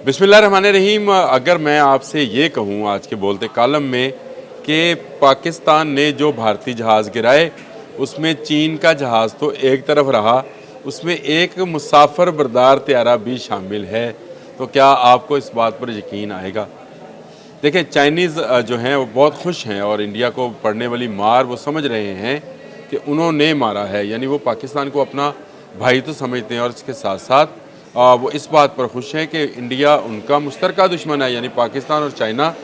बिस्मिल्लाहिर्रहमानिर्रहीम। अगर मैं आपसे ये कहूँ आज के बोलते कालम में कि पाकिस्तान ने जो भारतीय जहाज़ गिराए उसमें चीन का जहाज़ तो एक तरफ रहा, उसमें एक मुसाफिर बरदार त्यारा भी शामिल है, तो क्या आपको इस बात पर यकीन आएगा? देखिए, चाइनीज़ जो हैं वो बहुत खुश हैं और इंडिया को पड़ने वाली मार वो समझ रहे हैं कि उन्होंने मारा है, यानी वो पाकिस्तान को अपना भाई तो समझते हैं और इसके साथ साथ वो इस बात पर खुश हैं कि इंडिया उनका मुश्तरका दुश्मन है, यानी पाकिस्तान और चाइना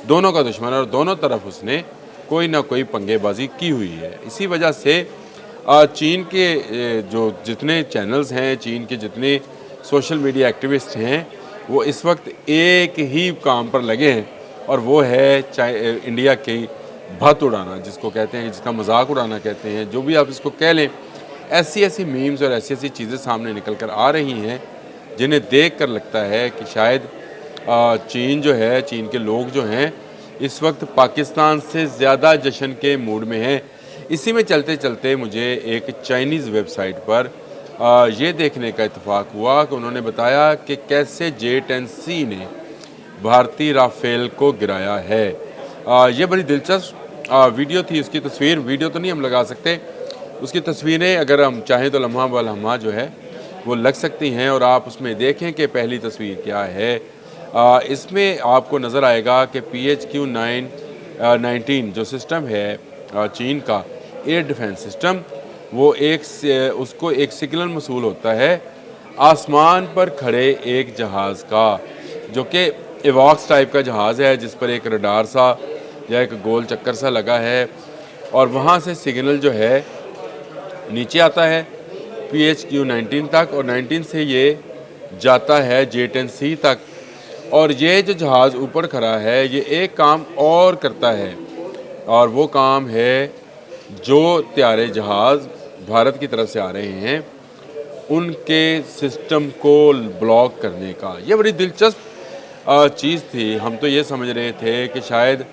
दोनों का दुश्मन है और दोनों तरफ उसने कोई ना कोई पंगेबाजी की हुई है। इसी वजह से चीन के जो जितने चैनल्स हैं, चीन के जितने सोशल मीडिया एक्टिविस्ट हैं, वो इस वक्त एक ही काम पर लगे हैं और वो है इंडिया की भत उड़ाना, जिसको कहते हैं, जिसका मजाक उड़ाना कहते हैं, जो भी आप इसको कह लें। ऐसी ऐसी मीम्स और ऐसी ऐसी चीज़ें सामने निकल कर आ रही हैं जिन्हें देख कर लगता है कि शायद चीन जो है, चीन के लोग जो हैं इस वक्त पाकिस्तान से ज़्यादा जश्न के मूड में हैं। इसी में चलते चलते मुझे एक चाइनीज़ वेबसाइट पर ये देखने का इत्तेफाक हुआ कि उन्होंने बताया कि कैसे J-10C ने भारतीय राफेल को गिराया है। ये बड़ी दिलचस्प वीडियो थी। उसकी तस्वीर, वीडियो तो नहीं हम लगा सकते, उसकी तस्वीरें अगर हम चाहें तो लम्हा ब लम्हा जो है वो लग सकती हैं और आप उसमें देखें कि पहली तस्वीर क्या है। इसमें आपको नज़र आएगा कि PHQ-919 जो सिस्टम है चीन का एयर डिफेंस सिस्टम, वो उसको एक सिग्नल मसूल होता है आसमान पर खड़े एक जहाज़ का, जो कि एवॉक्स टाइप का जहाज़ है जिस पर एक रडार सा या एक गोल चक्कर सा लगा है और वहाँ से सिग्नल जो है नीचे आता है PHQ-19 तक और 19 से ये जाता है J-10C तक। और ये जो जहाज़ ऊपर खड़ा है ये एक काम और करता है और वो काम है जो त्यारे जहाज़ भारत की तरफ से आ रहे हैं उनके सिस्टम को ब्लॉक करने का। ये बड़ी दिलचस्प चीज़ थी। हम तो ये समझ रहे थे कि शायद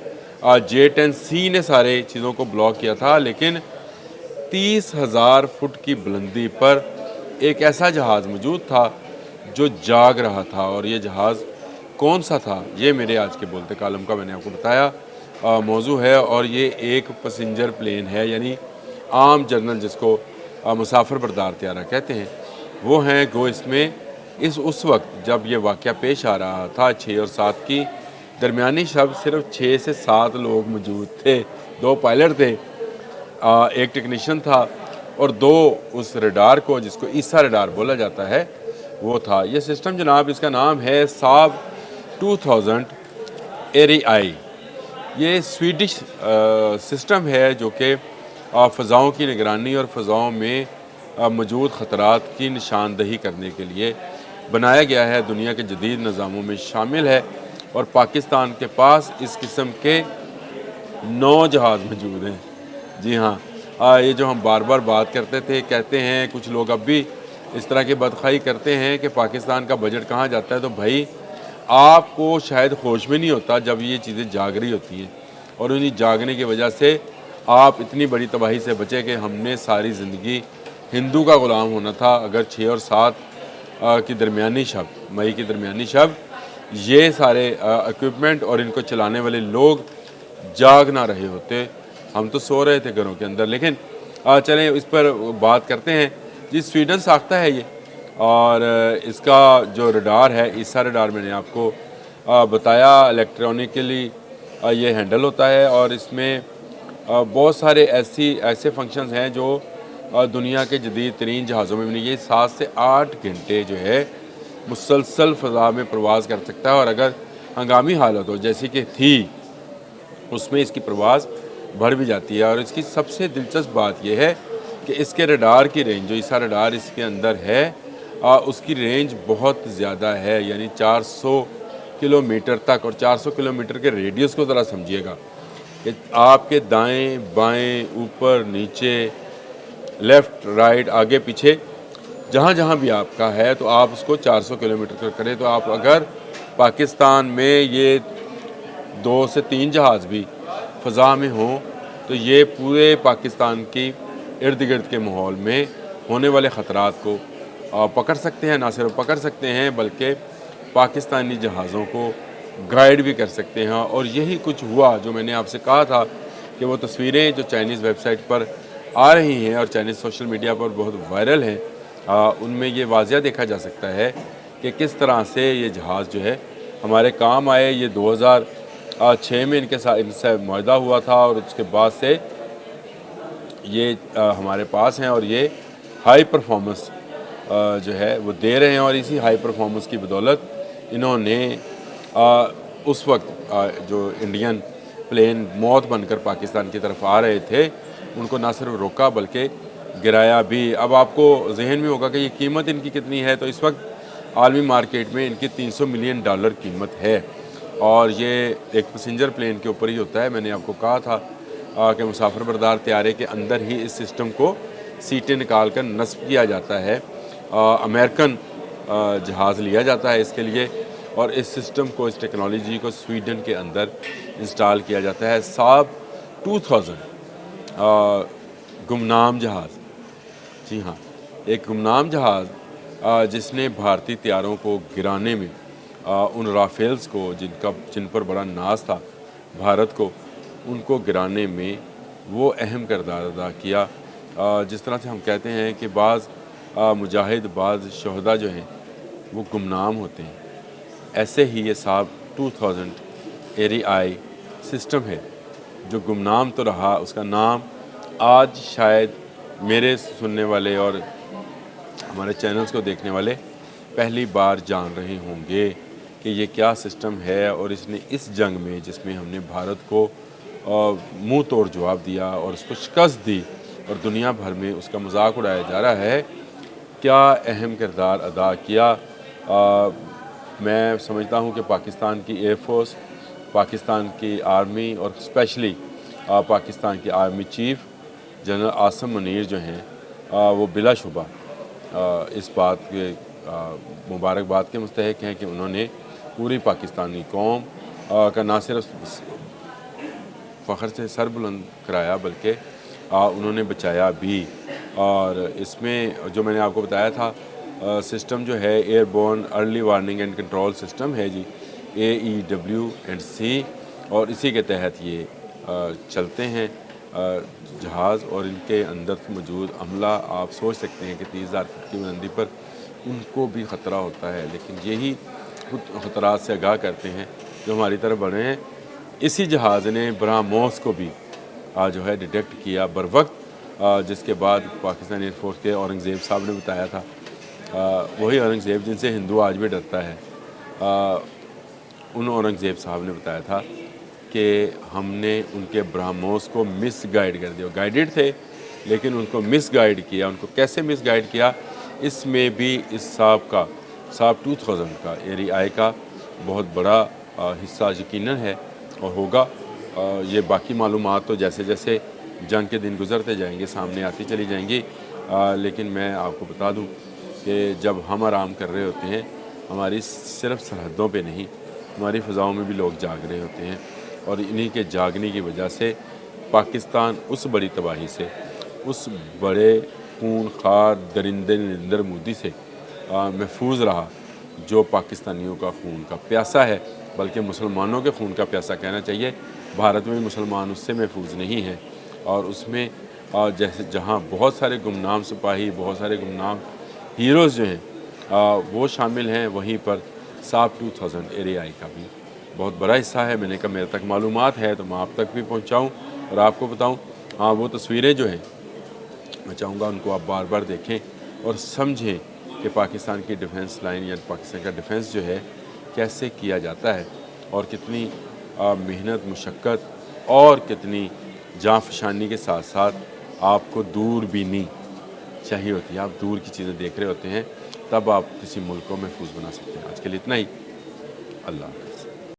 J-10C ने सारे चीज़ों को ब्लॉक किया था, लेकिन 30,000 फुट की बुलंदी पर एक ऐसा जहाज़ मौजूद था जो जाग रहा था। और ये जहाज़ कौन सा था, ये मेरे आज के बोलते कालम का मैंने आपको बताया मौजू है। और ये एक पैसेंजर प्लेन है, यानी आम जर्नल जिसको मुसाफिर बरदार त्यारा कहते हैं, वो हैं गो इसमें उस वक्त जब ये वाक़या पेश आ रहा था 6 और 7 की दरमियानी शब सिर्फ 6 से 7 लोग मौजूद थे। 2 पायलट थे, एक टेक्नीशियन था और 2 उस रडार को, जिसको ईसा रडार बोला जाता है, वो था। ये सिस्टम जनाब, इसका नाम है साब 2000 एरियाई। ये स्वीडिश सिस्टम है जो कि फ़ज़ाओं की निगरानी और फ़ज़ाओं में मौजूद ख़तरात की निशानदही करने के लिए बनाया गया है। दुनिया के जदीद निज़ामों में शामिल है और पाकिस्तान के पास इस किस्म के 9 जहाज़ मौजूद हैं। जी हाँ, ये जो हम बार बार बात करते थे, कहते हैं कुछ लोग अब भी इस तरह की बदखाई करते हैं कि पाकिस्तान का बजट कहाँ जाता है, तो भाई आपको शायद होश में नहीं होता जब ये चीज़ें जाग रही होती हैं और उन्हीं जागने की वजह से आप इतनी बड़ी तबाही से बचे कि हमने सारी ज़िंदगी हिंदू का ग़ुलाम होना था। अगर 6 और 7 की दरमियानी शब, मई की दरमियानी शब, ये सारे इक्विपमेंट और इनको चलाने वाले लोग जाग ना रहे होते, हम तो सो रहे थे घरों के अंदर। लेकिन चलें इस पर बात करते हैं। जी, स्वीडन साख्ता है ये, और इसका जो रडार है, ईसा रडार, मैंने आपको बताया, इलेक्ट्रॉनिकली ये हैंडल होता है और इसमें बहुत सारे ऐसे फंक्शंस हैं जो दुनिया के जदीद तरीन जहाज़ों में नहीं। ये 7 से 8 घंटे जो है मुसलसल फ़ज़ा में प्रवास कर सकता है और अगर हंगामी हालत हो जैसी कि थी, उसमें इसकी प्रवास बढ़ भी जाती है। और इसकी सबसे दिलचस्प बात यह है कि इसके रडार की रेंज, जो ईसा रडार इसके अंदर है, उसकी रेंज बहुत ज़्यादा है, यानी 400 किलोमीटर तक। और 400 किलोमीटर के रेडियस को ज़रा समझिएगा कि आपके दाएं बाएं, ऊपर नीचे, लेफ़्ट राइट, आगे पीछे, जहाँ जहाँ भी आपका है, तो आप उसको 400 किलोमीटर करें तो आप अगर पाकिस्तान में ये 2 से 3 जहाज़ भी फ़ज़ा में हों तो ये पूरे पाकिस्तान की इर्द गिर्द के माहौल में होने वाले ख़तरात को पकड़ सकते हैं। ना सिर्फ पकड़ सकते हैं बल्कि पाकिस्तानी जहाज़ों को गाइड भी कर सकते हैं। और यही कुछ हुआ जो मैंने आपसे कहा था कि वो तस्वीरें जो चाइनीज़ वेबसाइट पर आ रही हैं और चाइनीज़ सोशल मीडिया पर बहुत वायरल हैं, उनमें ये वाज़िया देखा जा सकता है कि किस तरह से ये जहाज़ जो है हमारे काम आए। ये 2006 में इनसे मुआहदा हुआ था और उसके बाद से ये हमारे पास हैं और ये हाई परफॉर्मेंस जो है वो दे रहे हैं। और इसी हाई परफॉर्मेंस की बदौलत इन्होंने उस वक्त जो इंडियन प्लेन मौत बनकर पाकिस्तान की तरफ आ रहे थे उनको ना सिर्फ रोका बल्कि गिराया भी। अब आपको जहन में होगा कि ये कीमत इनकी कितनी है, तो इस वक्त आलमी मार्केट में इनकी $300 मिलियन कीमत है और ये एक पैसेंजर प्लेन के ऊपर ही होता है। मैंने आपको कहा था कि मुसाफिर बरदार तैयारे के अंदर ही इस सिस्टम को सीटें निकाल कर नस्ब किया जाता है। अमेरिकन जहाज़ लिया जाता है इसके लिए और इस सिस्टम को, इस टेक्नोलॉजी को स्वीडन के अंदर इंस्टॉल किया जाता है। साब 2000 गुमनाम जहाज़, जी हाँ, एक गुमनाम जहाज़ जिसने भारतीय तैयारों को गिराने में, उन राफेल्स को जिन पर बड़ा नाज था भारत को, उनको गिराने में वो अहम किरदार अदा किया। जिस तरह से हम कहते हैं कि बाज़ मुजाहिद, बाज़ शहदा जो हैं वो गुमनाम होते हैं, ऐसे ही ये साब 2000 एरियाई सिस्टम है जो गुमनाम तो रहा, उसका नाम आज शायद मेरे सुनने वाले और हमारे चैनल्स को देखने वाले पहली बार जान रहे होंगे कि ये क्या सिस्टम है। और इसने इस जंग में, जिसमें हमने भारत को मुंह तोड़ जवाब दिया और उसको शिकस्त दी और दुनिया भर में उसका मजाक उड़ाया जा रहा है, क्या अहम किरदार अदा किया। मैं समझता हूँ कि पाकिस्तान की एयर फोर्स, पाकिस्तान की आर्मी और स्पेशली पाकिस्तान की army chief general Asim Munir जो हैं वो बिलाशुबा इस बात के मुबारकबाद के मुस्तहिक हैं कि उन्होंने पूरी पाकिस्तानी कौम का ना सिर्फ फ़ख्र से सर बुलंद कराया बल्कि उन्होंने बचाया भी। और इसमें जो मैंने आपको बताया था सिस्टम जो है airborne early warning and control system है जी, AEW&C, और इसी के तहत ये चलते हैं जहाज़। और इनके अंदर मौजूद अमला, आप सोच सकते हैं कि 30,000 फुट की बुलंदी पर उनको भी ख़तरा होता है, लेकिन यही ख़तरात से आगाह करते हैं जो हमारी तरफ बढ़े हैं। इसी जहाज़ ने ब्रह्मोस को भी जो है डिटेक्ट किया बर वक्त, जिसके बाद पाकिस्तान एयरफोर्स के औरंगज़ेब साहब ने बताया था, वही औरंगज़ेब जिनसे हिंदू आज भी डरता है, उन औरंगज़ेब साहब ने बताया था कि हमने उनके ब्रह्मोस को मिस गाइड कर दिया। गाइडेड थे लेकिन उनको मिस गाइड किया। उनको कैसे मिस गाइड किया, इसमें भी इस साब 2000 का एरियाई का बहुत बड़ा हिस्सा यकीनन है और होगा। ये बाकी मालूमात तो जैसे जैसे जंग के दिन गुज़रते जाएंगे सामने आती चली जाएंगी, लेकिन मैं आपको बता दूं कि जब हम आराम कर रहे होते हैं, हमारी सिर्फ सरहदों पे नहीं, हमारी फ़ज़ाओं में भी लोग जाग रहे होते हैं। और इन्हीं के जागने की वजह से पाकिस्तान उस बड़ी तबाही से, उस बड़े खून खार दरिंदे निरिंदर मोदी से महफूज रहा जो पाकिस्तानियों का खून का प्यासा है, बल्कि मुसलमानों के खून का प्यासा कहना चाहिए। भारत में मुसलमान उससे महफूज नहीं हैं और उसमें जैसे जहाँ बहुत सारे गुमनाम सिपाही, बहुत सारे गुमनाम हीरोज़ जो हैं वो शामिल हैं, वहीं पर साब 2000 एरियाई का भी बहुत बड़ा हिस्सा है। मैंने कहा मेरे तक मालूमात है तो मैं आप तक भी पहुँचाऊँ और आपको बताऊँ। वो तस्वीरें जो हैं मैं चाहूँगा उनको आप बार बार देखें और समझें कि पाकिस्तान की डिफेंस लाइन या पाकिस्तान का डिफेंस जो है कैसे किया जाता है और कितनी मेहनत, मुशक्क़त और कितनी जाँफशानी के साथ साथ आपको दूरबीनी चाहिए होती है। आप दूर की चीज़ें देख रहे होते हैं, तब आप किसी मुल्क को महफूज बना सकते हैं। आज के लिए इतना ही। अल्लाह।